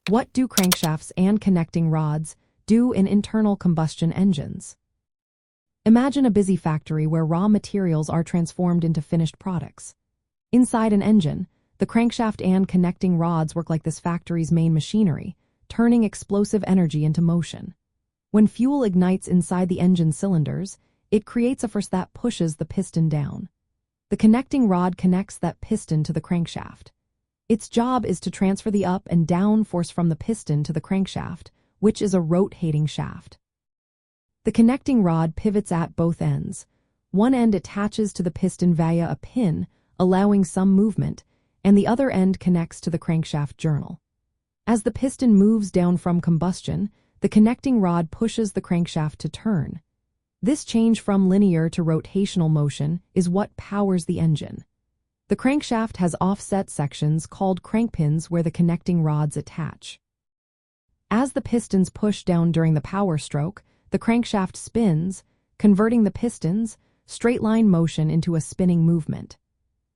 What do crankshafts and connecting rods do in internal combustion engines? Imagine a busy factory where raw materials are transformed into finished products. Inside an engine, the crankshaft and connecting rods work like this factory's main machinery, turning explosive energy into motion. When fuel ignites inside the engine cylinders, it creates a force that pushes the piston down. The connecting rod connects that piston to the crankshaft. Its job is to transfer the up and down force from the piston to the crankshaft, which is a rotating shaft. The connecting rod pivots at both ends. One end attaches to the piston via a pin, allowing some movement, and the other end connects to the crankshaft journal. As the piston moves down from combustion, the connecting rod pushes the crankshaft to turn. This change from linear to rotational motion is what powers the engine. The crankshaft has offset sections called crankpins where the connecting rods attach. As the pistons push down during the power stroke, the crankshaft spins, converting the piston's straight-line motion into a spinning movement.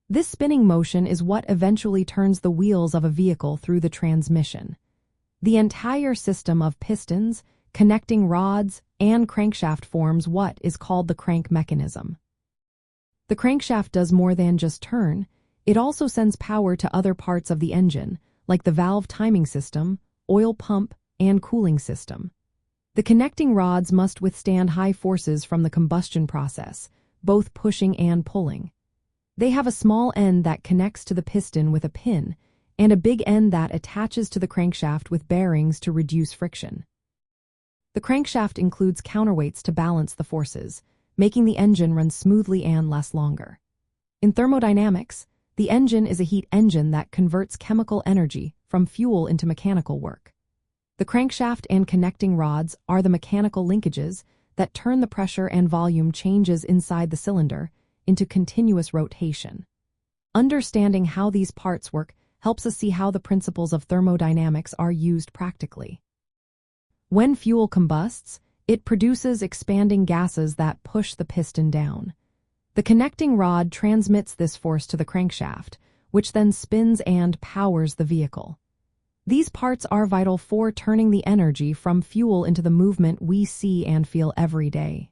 This spinning motion is what eventually turns the wheels of a vehicle through the transmission. The entire system of pistons, connecting rods, and crankshaft forms what is called the crank mechanism. The crankshaft does more than just turn, it also sends power to other parts of the engine, like the valve timing system, oil pump, and cooling system. The connecting rods must withstand high forces from the combustion process, both pushing and pulling. They have a small end that connects to the piston with a pin, and a big end that attaches to the crankshaft with bearings to reduce friction. The crankshaft includes counterweights to balance the forces, making the engine run smoothly and last longer. In thermodynamics, the engine is a heat engine that converts chemical energy from fuel into mechanical work. The crankshaft and connecting rods are the mechanical linkages that turn the pressure and volume changes inside the cylinder into continuous rotation. Understanding how these parts work helps us see how the principles of thermodynamics are used practically. When fuel combusts, it produces expanding gases that push the piston down. The connecting rod transmits this force to the crankshaft, which then spins and powers the vehicle. These parts are vital for turning the energy from fuel into the movement we see and feel every day.